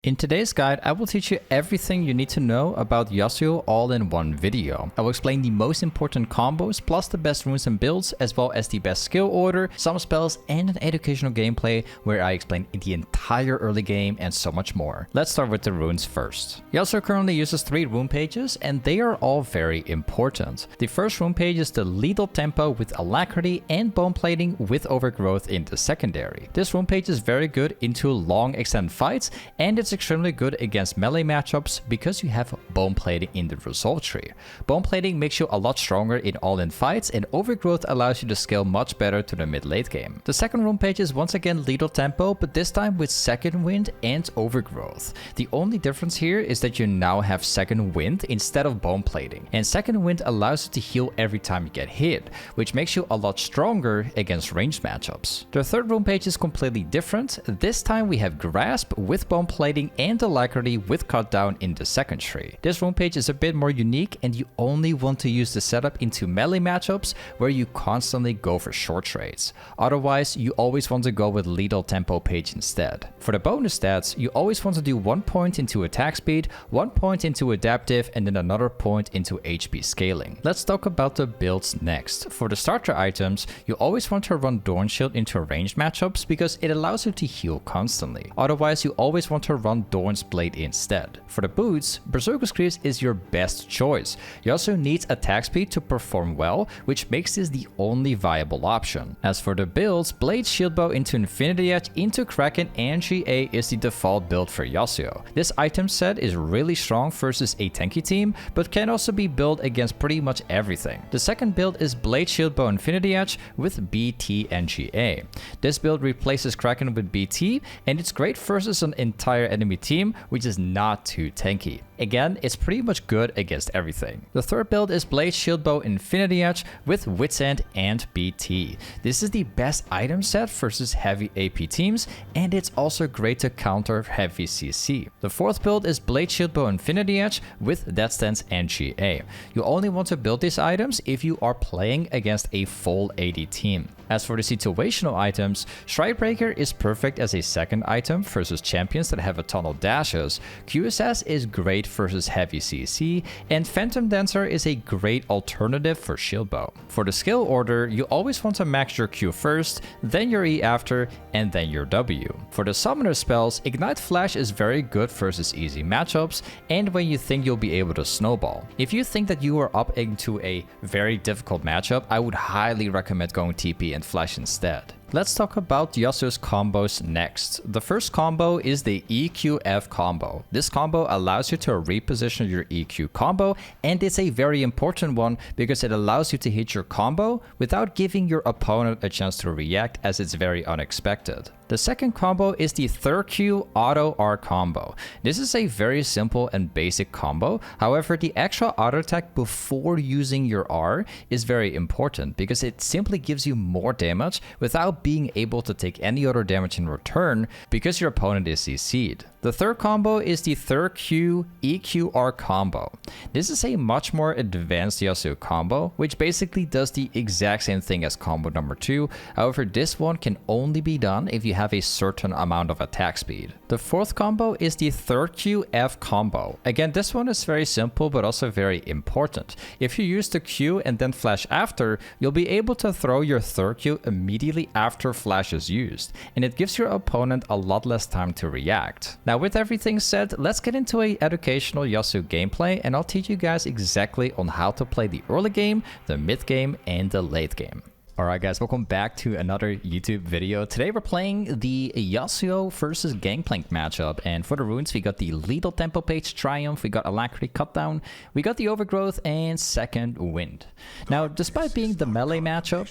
In today's guide, I will teach you everything you need to know about Yasuo all in one video. I will explain the most important combos, plus the best runes and builds, as well as the best skill order, some spells, and an educational gameplay where I explain the entire early game and so much more. Let's start with the runes first. Yasuo currently uses 3 rune pages, and they are all very important. The first rune page is the Lethal Tempo with Alacrity and Bone Plating with Overgrowth in the secondary. This rune page is very good into long extended fights, and it's extremely good against melee matchups because you have Bone Plating in the result tree. Bone Plating makes you a lot stronger in all-in fights, and Overgrowth allows you to scale much better to the mid-late game. The second rune page is once again Lethal Tempo, but this time with Second Wind and Overgrowth. The only difference here is that you now have Second Wind instead of Bone Plating, and Second Wind allows you to heal every time you get hit, which makes you a lot stronger against ranged matchups. The third rune page is completely different. This time we have Grasp with Bone Plating and Alacrity with Cut Down in the second tree. This rune page is a bit more unique, and you only want to use the setup into melee matchups where you constantly go for short trades. Otherwise, you always want to go with Lethal Tempo page instead. For the bonus stats, you always want to do 1 point into attack speed, 1 point into adaptive, and then another point into HP scaling. Let's talk about the builds next. For the starter items, you always want to run Dawn Shield into ranged matchups because it allows you to heal constantly. Otherwise, you always want to run Dawn's Blade instead. For the boots, Berserker's Greaves is your best choice. You also need attack speed to perform well, which makes this the only viable option. As for the builds, Blade Shield Bow into Infinity Edge into Kraken and GA is the default build for Yasuo. This item set is really strong versus a tanky team, but can also be built against pretty much everything. The second build is Blade Shield Bow Infinity Edge with BT and GA. This build replaces Kraken with BT, and it's great versus an entire enemy team, which is not too tanky. Again, it's pretty much good against everything. The third build is Blade Shield Bow Infinity Edge with Wit's End and BT. This is the best item set versus heavy AP teams, and it's also great to counter heavy CC. The fourth build is Blade Shield Bow Infinity Edge with Death Stance and GA. You only want to build these items if you are playing against a full AD team. As for the situational items, Strikebreaker is perfect as a second item versus champions that have a ton of dashes, QSS is great versus heavy CC, and Phantom Dancer is a great alternative for Shield Bow. For the skill order, you always want to max your Q first, then your E after, and then your W. For the summoner spells, Ignite Flash is very good versus easy matchups, and when you think you'll be able to snowball. If you think that you are up into a very difficult matchup, I would highly recommend going TP and Flash instead. Let's talk about Yasuo's combos next. The first combo is the EQF combo. This combo allows you to reposition your EQ combo, and it's a very important one because it allows you to hit your combo without giving your opponent a chance to react, as it's very unexpected. The second combo is the third Q Auto R combo. This is a very simple and basic combo. However, the extra auto attack before using your R is very important because it simply gives you more damage without being able to take any other damage in return because your opponent is CC'd. The third combo is the third Q EQR combo. This is a much more advanced Yasuo combo, which basically does the exact same thing as combo number 2. However, this one can only be done if you have a certain amount of attack speed. The fourth combo is the third Q F combo. Again, this one is very simple but also very important. If you use the Q and then flash after, you'll be able to throw your third Q immediately after flash is used, and it gives your opponent a lot less time to react. Now, with everything said, let's get into an educational Yasuo gameplay, and I'll teach you guys exactly on how to play the early game, the mid game, and the late game. Alright guys, welcome back to another YouTube video. Today we're playing the Yasuo versus Gangplank matchup, and for the runes we got the Lethal Tempo page Triumph, we got Alacrity Cut Down, we got the Overgrowth, and Second Wind. Now, despite being the melee matchup,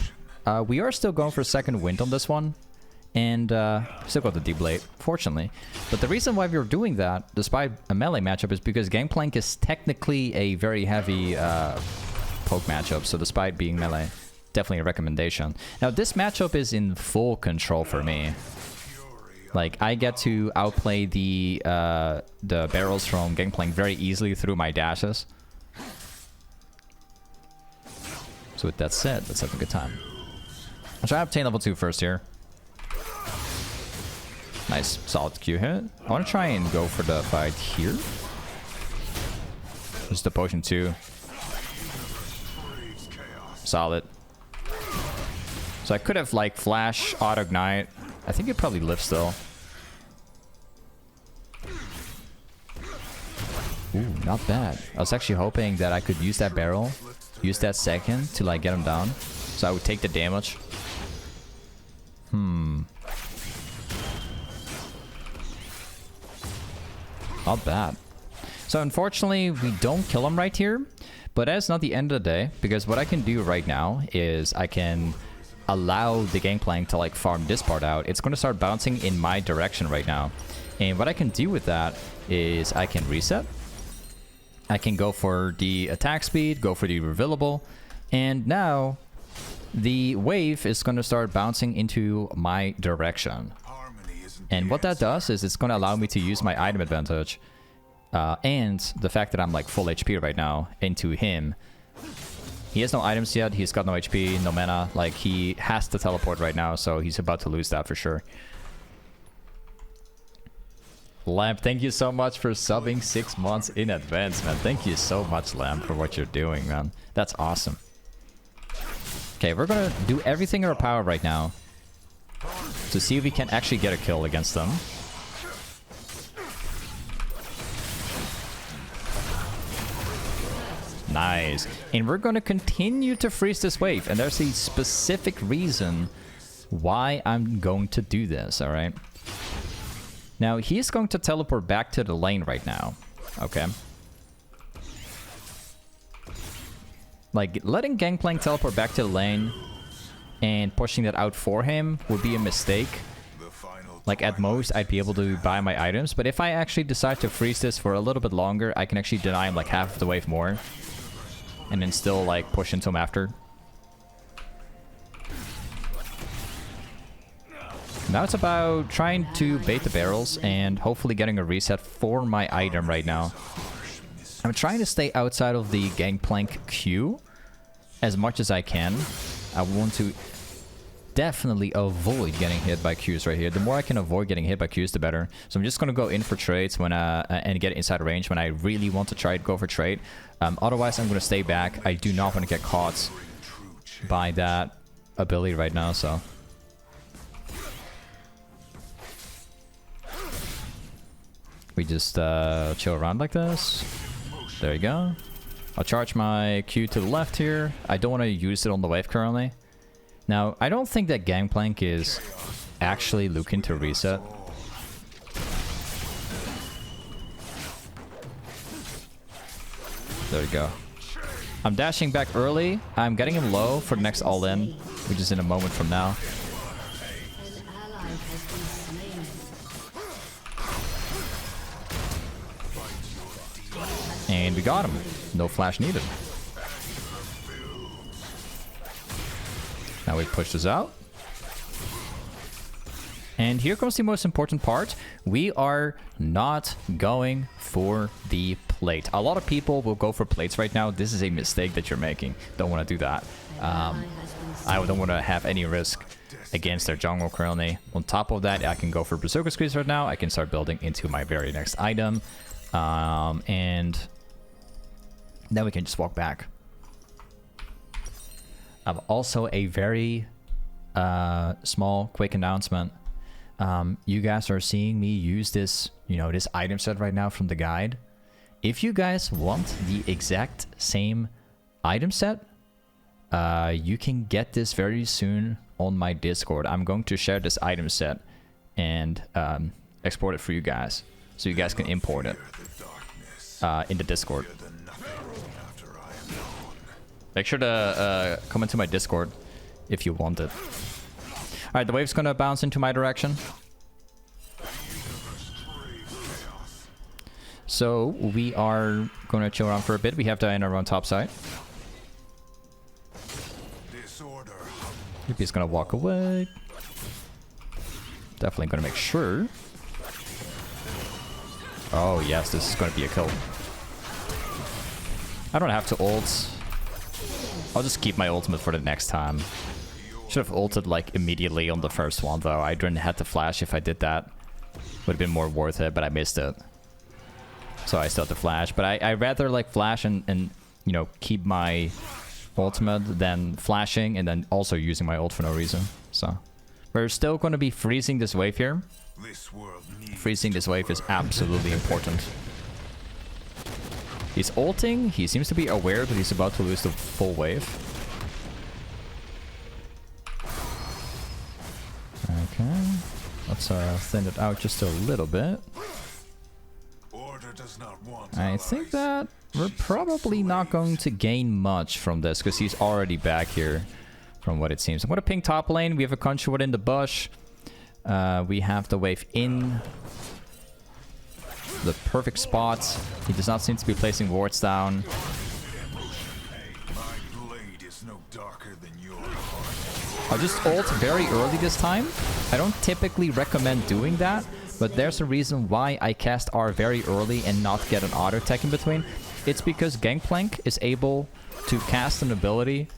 we are still going for Second Wind on this one. And still got the D-Blade, fortunately. But the reason why we're doing that, despite a melee matchup, is because Gangplank is technically a very heavy poke matchup. So despite being melee, definitely a recommendation. Now, this matchup is in full control for me. Like, I get to outplay the barrels from Gangplank very easily through my dashes. So with that said, let's have a good time. I'll try to obtain level 2 first here. Nice, solid Q hit. I want to try and go for the fight here. Just the potion too. Solid. So I could have like flash, auto ignite. I think it probably lives still. Ooh, not bad. I was actually hoping that I could use that barrel, use that second to like get him down. So I would take the damage. Not bad. So unfortunately, we don't kill him right here. But that's not the end of the day, because what I can do right now is I can allow the gangplank to like farm this part out. It's going to start bouncing in my direction right now. And what I can do with that is I can reset. I can go for the attack speed, go for the revealable. And now the wave is going to start bouncing into my direction. And what that does is it's going to allow me to use my item advantage. And the fact that I'm like full HP right now into him. He has no items yet. He's got no HP, no mana. Like he has to teleport right now, so he's about to lose that for sure. Lamp, thank you so much for subbing 6 months in advance, man. Thank you so much, Lamp, for what you're doing, man. That's awesome. Okay, we're gonna do everything in our power right now to see if we can actually get a kill against them. Nice. And we're going to continue to freeze this wave. And there's a specific reason why I'm going to do this, alright? Now, he's going to teleport back to the lane right now. Okay. Like, letting Gangplank teleport back to the lane and pushing that out for him would be a mistake. Like, at most, I'd be able to buy my items. But if I actually decide to freeze this for a little bit longer, I can actually deny him, like, half of the wave more. And then still, like, push into him after. Now it's about trying to bait the barrels and hopefully getting a reset for my item right now. I'm trying to stay outside of the Gangplank queue as much as I can. I want to definitely avoid getting hit by Qs right here. The more I can avoid getting hit by Qs, the better. So I'm just going to go in for trades when and get inside range when I really want to try to go for trade. Otherwise, I'm going to stay back. I do not want to get caught by that ability right now, so... We just chill around like this. There you go. I'll charge my Q to the left here. I don't want to use it on the wave currently. Now, I don't think that Gangplank is actually looking to reset. There we go. I'm dashing back early. I'm getting him low for the next all-in, which is in a moment from now. And we got him. No flash needed. Now we push this out. And here comes the most important part. We are not going for the plate. A lot of people will go for plates right now. This is a mistake that you're making. Don't want to do that. I don't want to have any risk against their jungle currently. On top of that, I can go for Berserker Squeeze right now. I can start building into my very next item. And then we can just walk back. Also, a very small, quick announcement. You guys are seeing me use this, this item set right now from the guide. If you guys want the exact same item set, you can get this very soon on my Discord. I'm going to share this item set and export it for you guys, so you guys can import it in the Discord. Make sure to come into my Discord if you want it. Alright, the wave's gonna bounce into my direction. So we are gonna chill around for a bit. We have Diana on top side. He's gonna walk away. Definitely gonna make sure. Oh yes, this is gonna be a kill. I don't have to ult. I'll just keep my ultimate for the next time. Should have ulted like immediately on the first one though. I didn't have to flash if I did that. Would have been more worth it, but I missed it. So I still have to flash. But I rather like flash and you know, keep my ultimate than flashing and then also using my ult for no reason. So we're still going to be freezing this wave here. Freezing this wave is absolutely important. He's ulting. He seems to be aware that he's about to lose the full wave. Okay. Let's thin it out just a little bit. I think that we're probably not going to gain much from this because he's already back here from what it seems. I'm going to ping top lane. We have a conduit in the bush. We have the wave in the perfect spot. He does not seem to be placing wards down. I'll just ult very early this time. I don't typically recommend doing that, but there's a reason why I cast R very early and not get an auto attack in between. It's because Gangplank is able to cast an ability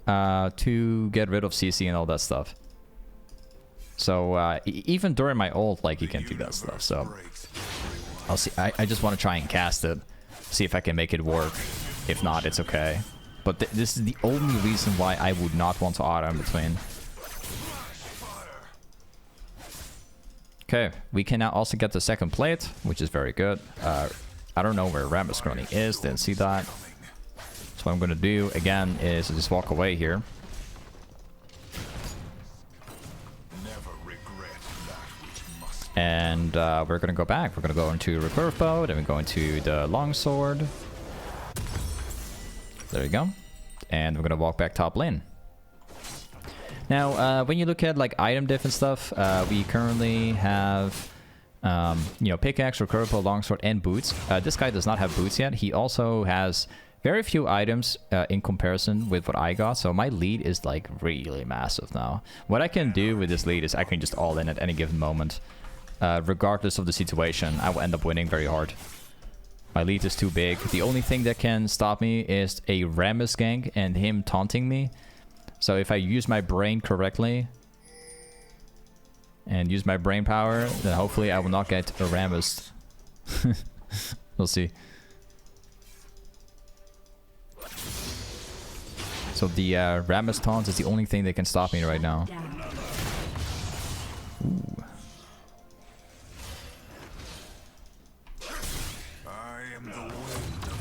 to get rid of CC and all that stuff. So even during my ult, like, he can do that stuff. So I'll see. I just want to try and cast it, see if I can make it work. If not, it's okay. But this is the only reason why I would not want to auto in between. Okay, we can now also get the second plate, which is very good. I don't know where Rammus currently is, didn't see that. So what I'm going to do, again, is just walk away here. And we're going to go back. We're going to go into recurve bow, then we go into the longsword. There you go. And we're going to walk back top lane. Now, when you look at like item diff and stuff, we currently have, you know, pickaxe, recurve bow, longsword, and boots. This guy does not have boots yet. He also has very few items in comparison with what I got. So my lead is like really massive now. What I can do with this lead is I can just all in at any given moment. Regardless of the situation, I will end up winning very hard. My lead is too big. The only thing that can stop me is a Rammus gank and him taunting me. So if I use my brain correctly and use my brain power, then hopefully I will not get a Rammus. We'll see. So the Rammus taunt is the only thing that can stop me right now. Ooh.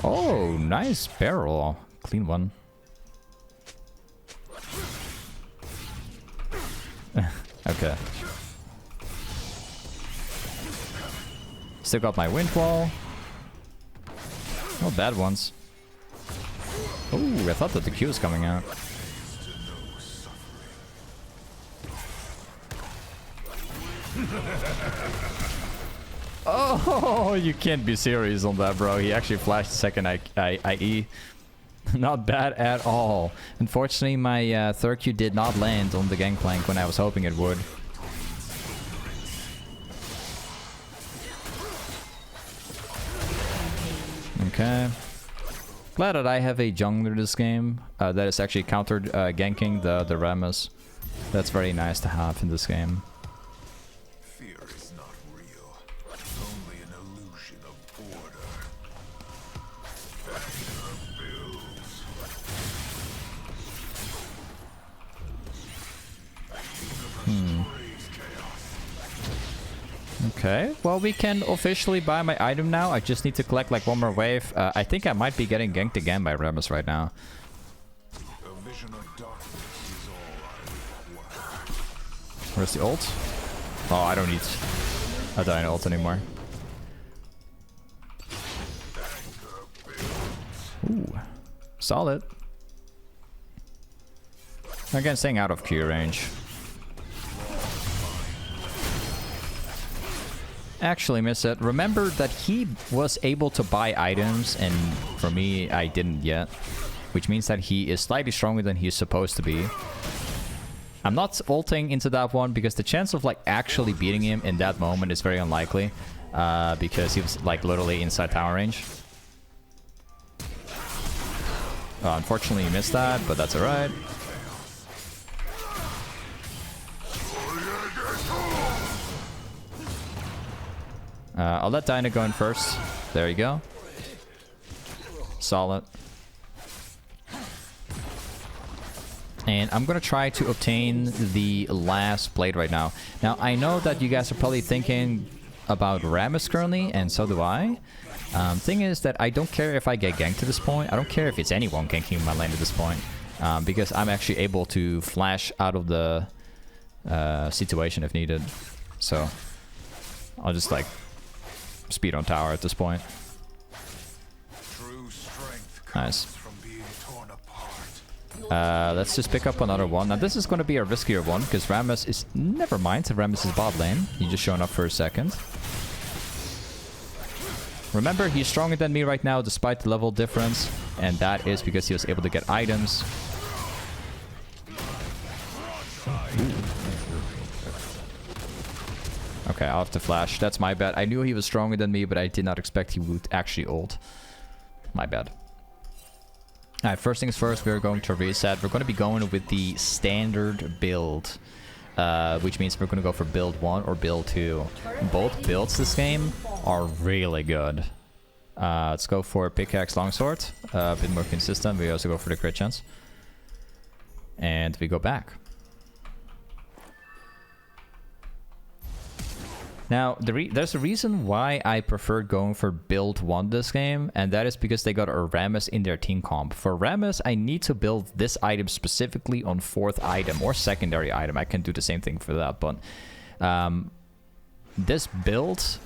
Oh, nice barrel. Clean one. Okay. Still got my wind wall. No bad ones. Oh, I thought that the Q was coming out. Oh, you can't be serious on that, bro. He actually flashed the second IE. Not bad at all. Unfortunately, my third Q did not land on the gangplank when I was hoping it would. Okay. Glad that I have a jungler this game that is actually countered ganking the Rammus. That's very nice to have in this game. Okay, well, we can officially buy my item now. I just need to collect like one more wave. I think I might be getting ganked again by Rammus right now. Where's the ult? Oh, I don't need an ult anymore. Ooh, solid. Again, staying out of Q range. Actually miss it. Remember that he was able to buy items, and for me, I didn't yet. Which means that he is slightly stronger than he's supposed to be. I'm not ulting into that one because the chance of like actually beating him in that moment is very unlikely. Because he was like literally inside tower range. Unfortunately, he missed that, but that's alright. I'll let Dinah go in first. There you go. Solid. And I'm gonna try to obtain the last blade right now. Now, I know that you guys are probably thinking about Rammus currently, and so do I. Thing is that I don't care if I get ganked to this point. I don't care if it's anyone ganking my lane at this point. Because I'm actually able to flash out of the situation if needed. So, I'll just like speed on tower at this point. Nice. Let's just pick up another one. Now this is going to be a riskier one because Rammus is... Never mind, Rammus is bot lane. He's just showing up for a second. Remember, he's stronger than me right now despite the level difference. And that is because he was able to get items. Okay, I'll have to flash. That's my bad. I knew he was stronger than me, but I did not expect he would actually ult. My bad. Alright, first things first, we're going to reset. We're going to be going with the standard build. Which means we're going to go for build 1 or build 2. Both builds this game are really good. Let's go for pickaxe longsword. A bit more consistent. We also go for the crit chance. And we go back. Now, there's a reason why I preferred going for build 1 this game, and that is because they got a Rammus in their team comp. For Rammus, I need to build this item specifically on 4th item or secondary item. I can do the same thing for that, but this build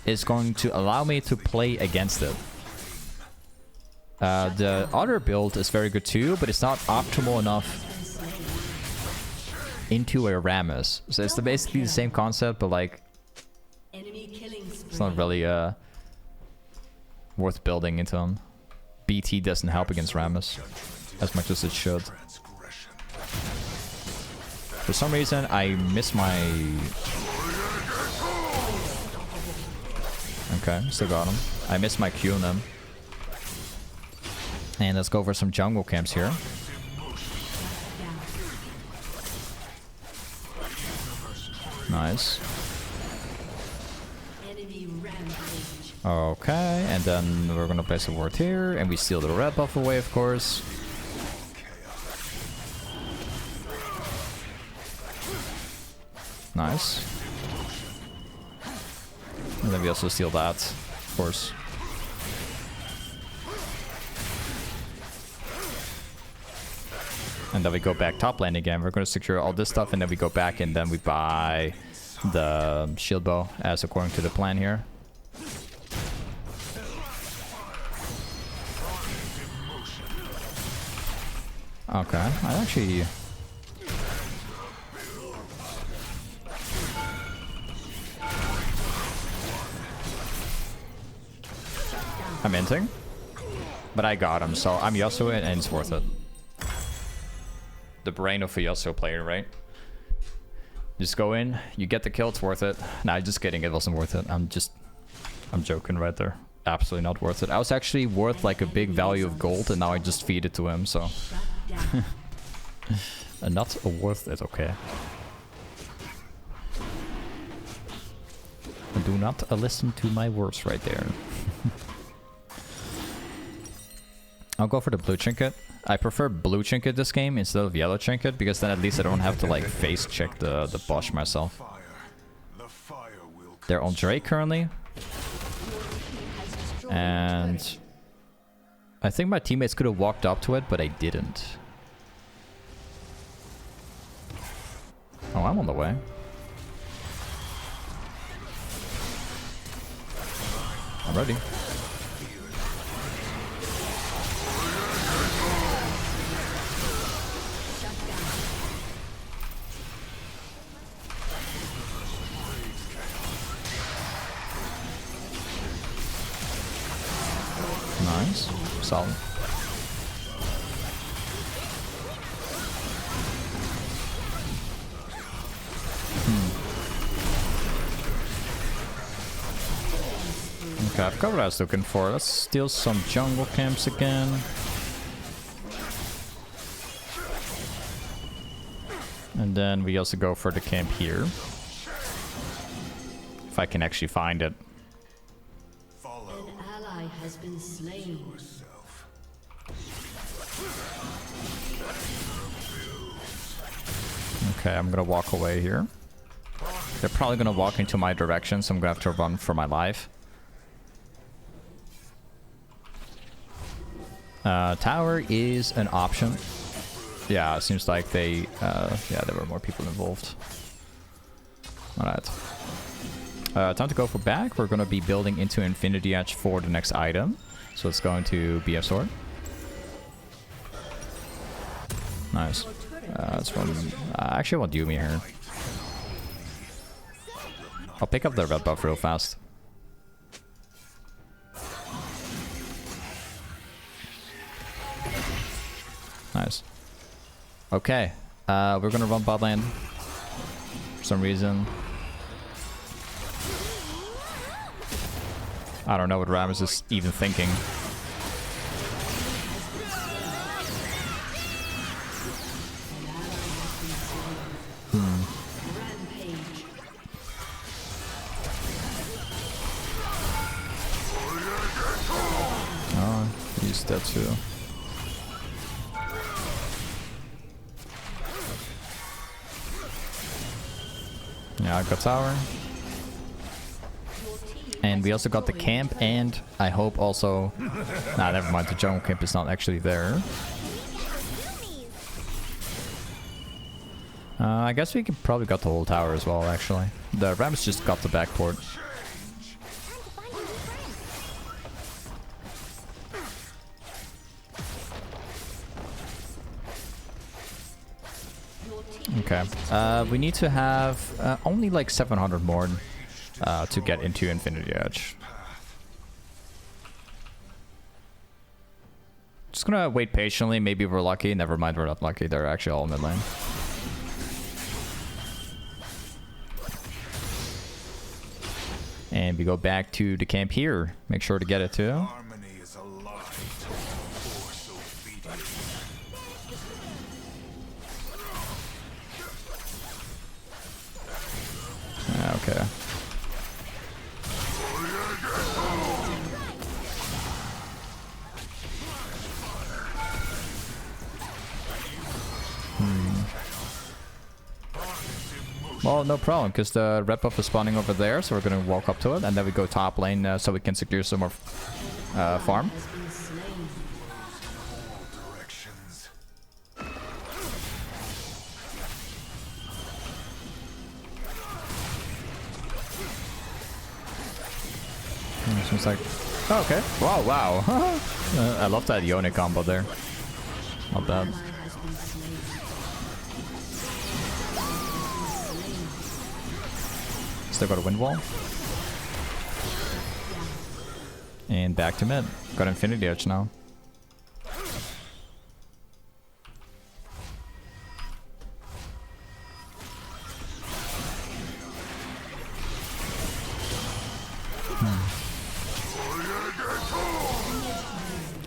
is going to allow me to play against it. The other build is very good too, but it's not optimal enough into a Rammus. So it's basically the same concept, but like it's not really worth building into him. BT doesn't help against Rammus as much as it should. For some reason, I miss my... Okay, still got him. I missed my Q on him. And let's go for some jungle camps here. Nice. Okay, and then we're gonna place a ward here, and we steal the red buff away, of course. Nice. And then we also steal that, of course. And then we go back top lane again. We're going to secure all this stuff, and then we go back, and then we buy the shield bow, as according to the plan here. Okay, I actually... I'm inting, but I got him, so I'm Yasuo, and it's worth it. The brain of a Yasuo player, right? Just go in, you get the kill, it's worth it. Nah, just kidding, it wasn't worth it. I'm joking right there. Absolutely not worth it. I was actually worth like a big value of gold, and now I just feed it to him, so... Not worth it, okay. Do not listen to my words right there. I'll go for the blue trinket. I prefer blue trinket this game instead of yellow trinket, because then at least I don't have to like face check the Bosch myself. They're on Drake currently. And I think my teammates could have walked up to it, but I didn't. Oh, I'm on the way. I'm ready. Nice. Solid. Okay, I've got what I was looking for. Let's steal some jungle camps again. And then we also go for the camp here. If I can actually find it. An ally has been slain. Okay, I'm gonna walk away here. They're probably gonna walk into my direction, so I'm gonna have to run for my life. Tower is an option. Yeah, it seems like they... yeah, there were more people involved. Alright. Time to go for back. We're gonna be building into Infinity Edge for the next item. So it's going to be a sword. Nice. That's from... I actually want Yumi here. I'll pick up the red buff real fast. Nice. Okay. We're gonna run bot lane. For some reason. I don't know what Rammus is even thinking. Oh, he's dead too. Yeah, I got tower. And we also got the camp, and I hope also... Nah, never mind, the jungle camp is not actually there. I guess we could probably got the whole tower as well, actually. The Rams just got the backport. Okay. We need to have only like 700 more to get into Infinity Edge. Just gonna wait patiently. Maybe we're lucky. Never mind, we're not lucky. They're actually all mid lane. And we go back to the camp here. Make sure to get it too. Okay. Well, no problem, because the red buff is spawning over there, so we're going to walk up to it, and then we go top lane so we can secure some more farm. Seems like... Oh, okay. Wow. I love that Yone combo there. Not bad. Still got a wind wall. And back to mid. Got Infinity Edge now.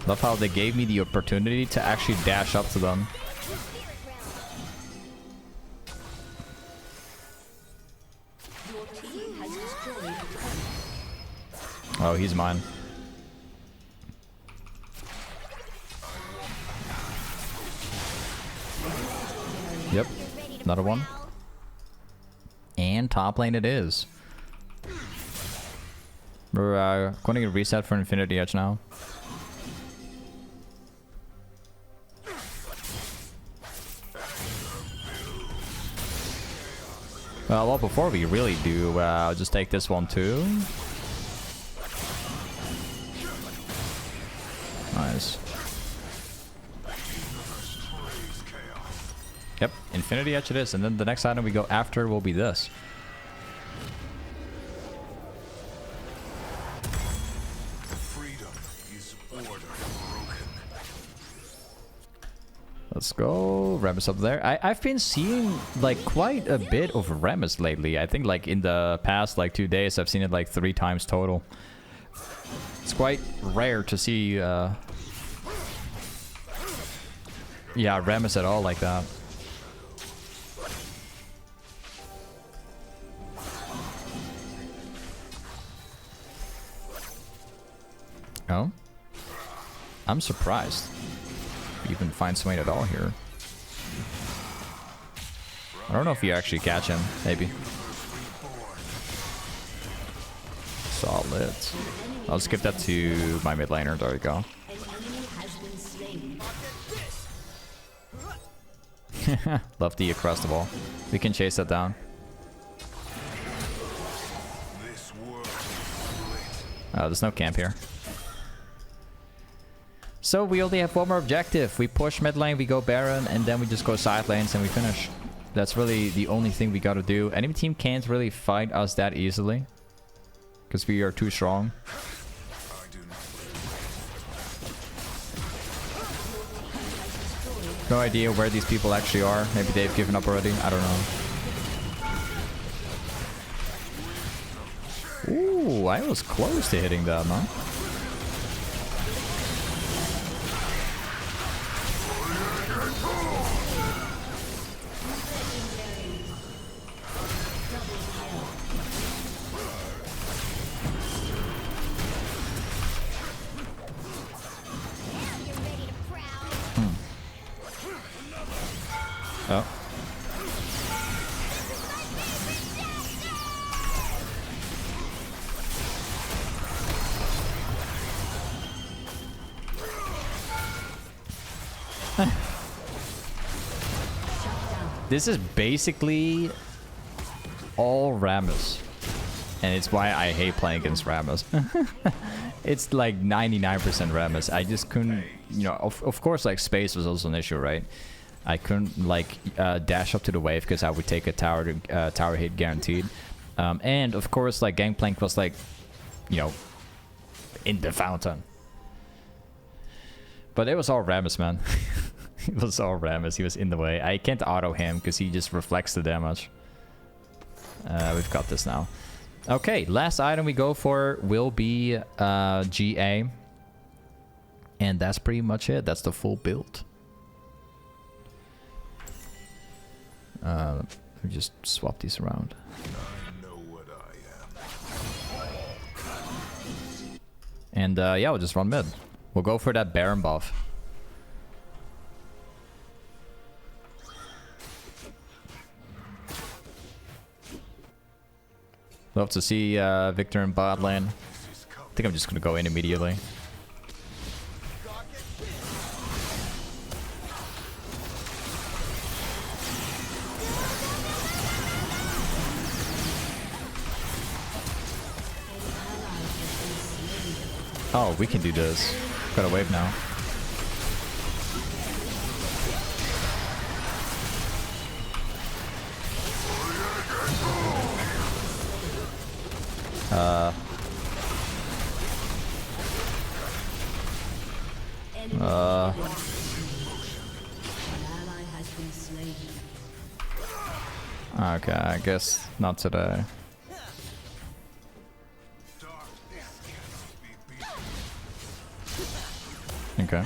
Love how they gave me the opportunity to actually dash up to them. Oh, he's mine. Yep, another one. And top lane it is. We're going to get reset for Infinity Edge now. Well, before we really do, I'll just take this one too. Nice. Yep, Infinity Edge it is, and then the next item we go after will be this. Freedom is order broken. Let's go. Remus up there. I've been seeing like quite a bit of Remus lately. I think like in the past like 2 days I've seen it like 3 times total. It's quite rare to see yeah, Remus at all like that. Oh? I'm surprised. You even find Swain at all here. I don't know if you actually catch him. Maybe. Solid. I'll skip that to my mid laner. There we go. An enemy has been slain. Love the across the ball. We can chase that down. This world is split. There's no camp here. So we only have one more objective. We push mid lane, we go Baron, and then we just go side lanes and we finish. That's really the only thing we gotta do. Enemy team can't really fight us that easily. Because we are too strong. I do not. No idea where these people actually are. Maybe they've given up already. I don't know. Ooh, I was close to hitting that, man. Oh. This is basically all Rammus. And it's why I hate playing against Rammus. It's like 99% Rammus. I just couldn't, you know, of course, like space was also an issue, right? I couldn't like dash up to the wave because I would take a tower hit guaranteed. And of course, like Gangplank was like, you know, in the fountain. But it was all Rammus, man. It was all Rammus. He was in the way. I can't auto him because he just reflects the damage. We've got this now. Okay, last item we go for will be GA. And that's pretty much it. That's the full build. Let me just swap these around. I know what I am. And yeah, we'll just run mid. We'll go for that Baron buff. Love to see Victor in bot lane. I think I'm just gonna go in immediately. Oh, we can do this. Got a wave now. Okay, I guess not today. Okay.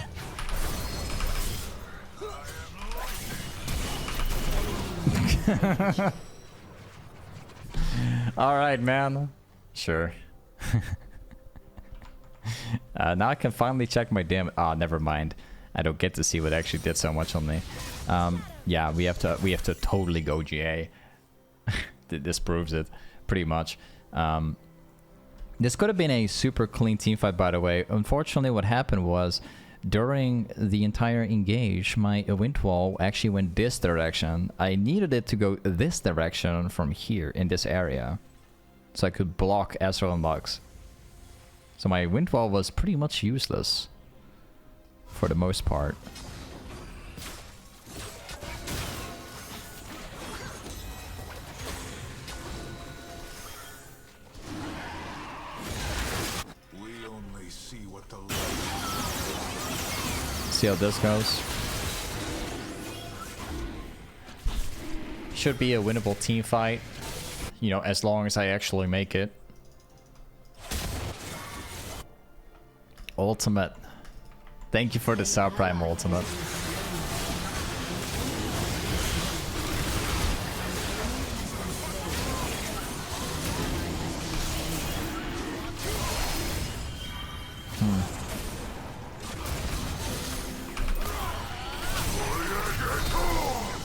All right, man. Sure. Now I can finally check my damage. Ah, never mind. I don't get to see what actually did so much on me. Yeah, we have to totally go GA. This proves it, pretty much. This could have been a super clean team fight, by the way. Unfortunately, what happened was during the entire engage, my wind wall actually went this direction. I needed it to go this direction from here in this area, so I could block Ezreal and Lux. So my wind wall was pretty much useless for the most part. We only see what the See how this goes. Should be a winnable team fight, you know, as long as I actually make it. Ultimate. Thank you for the subprime ultimate.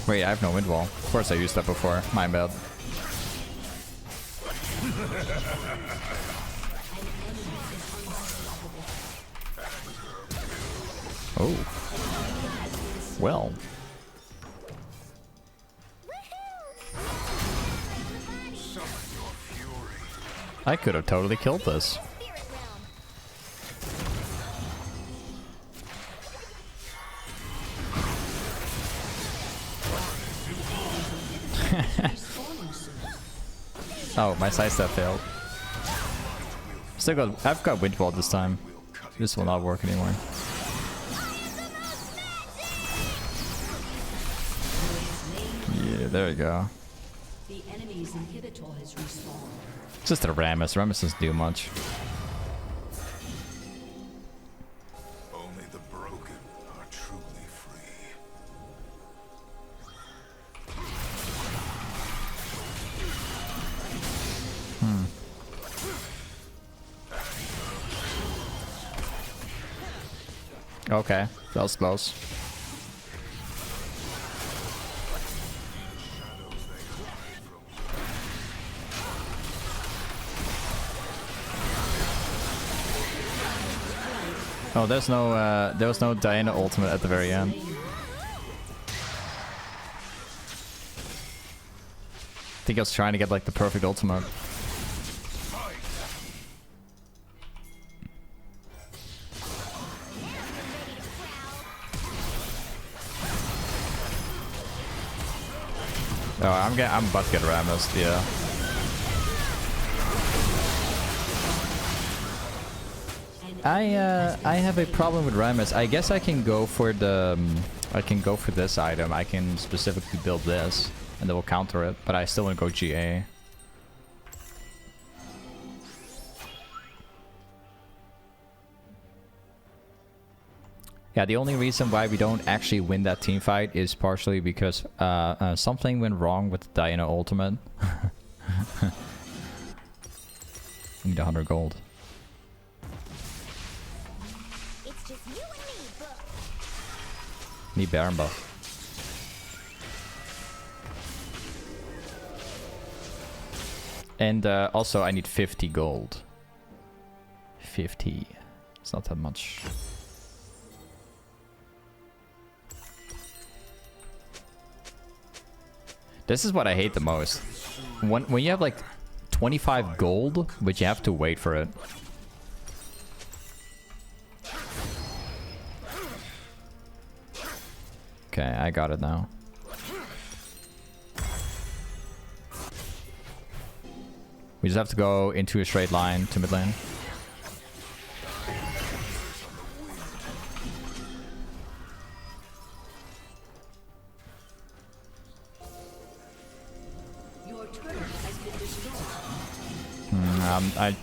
Wait, I have no wind wall. Of course I used that before. My bad. Oh. Well. I could have totally killed this. Oh, my sidestep failed. Still got, I've got wind wall this time. This will not work anymore. Yeah, there you go. The enemy's inhibitor has respawned. Just a Rammus. Rammus doesn't do much. Only the broken are truly free. Okay, that was close. Oh, there's no, there was no Diana ultimate at the very end. I think I was trying to get like the perfect ultimate. Oh, I'm about to get Rammus, yeah. I have a problem with Rammus. I guess I can go for the this item. I can specifically build this and that will counter it, but I still want to go GA. Yeah, the only reason why we don't actually win that team fight is partially because something went wrong with the Diana ultimate. Need 100 gold. It's just you and me, bro. Need Baron buff. And also I need 50 gold. 50. It's not that much. This is what I hate the most. When you have like 25 gold, but you have to wait for it. Okay, I got it now. We just have to go into a straight line to mid lane.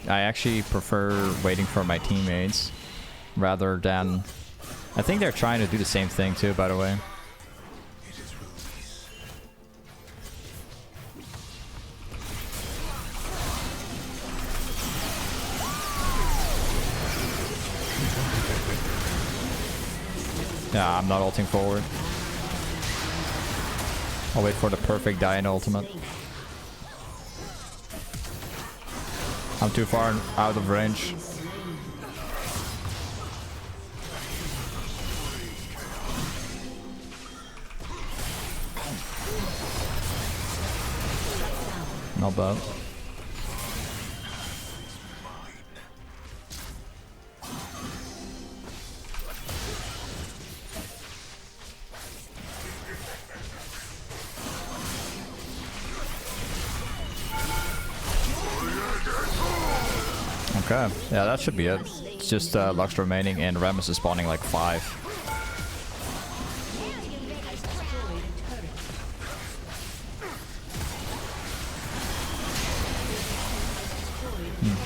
I actually prefer waiting for my teammates rather than... I think they're trying to do the same thing too, by the way. Yeah, I'm not ulting forward. I'll wait for the perfect Diana ultimate. I'm too far out of range. Not bad. Okay, yeah, that should be it. It's just Lux remaining and Rammus is spawning like 5.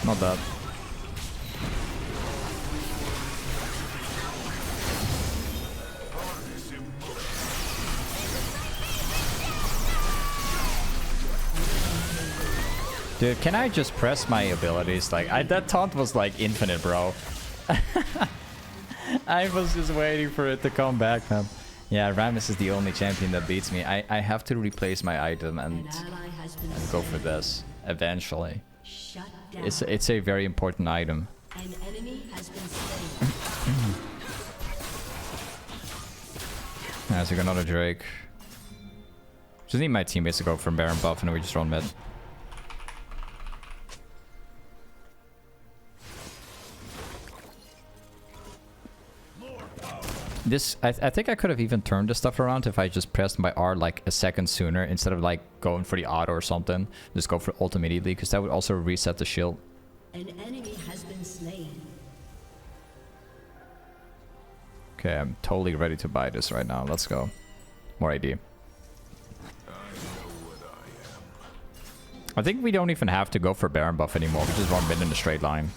Not bad. Dude, can I just press my abilities? Like, that taunt was like infinite, bro. I was just waiting for it to come back, man. Yeah, Rammus is the only champion that beats me. I have to replace my item and An ally has been go for slain. this eventually. Shut down. It's a very important item. An enemy has been slain. As we got another Drake. Just need my teammates to go for Baron buff and we just run mid. I think I could have even turned this stuff around if I just pressed my R like a second sooner instead of like going for the auto or something. Just go for ult immediately because that would also reset the shield. An enemy has been slain. Okay, I'm totally ready to buy this right now. Let's go. More AD. I think we don't even have to go for Baron buff anymore. We just run mid in a straight line.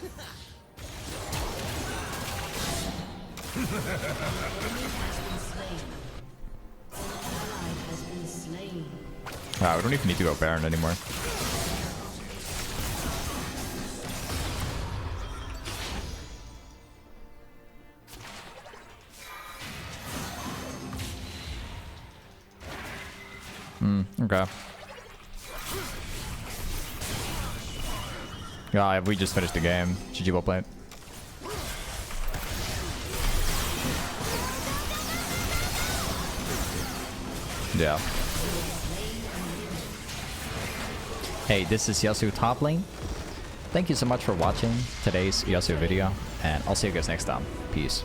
Wow, we don't even need to go Baron anymore. Okay. Yeah, we just finished the game. GG, well played. Yeah. Hey, this is Yasuo Toplane. Thank you so much for watching today's Yasuo video, and I'll see you guys next time. Peace.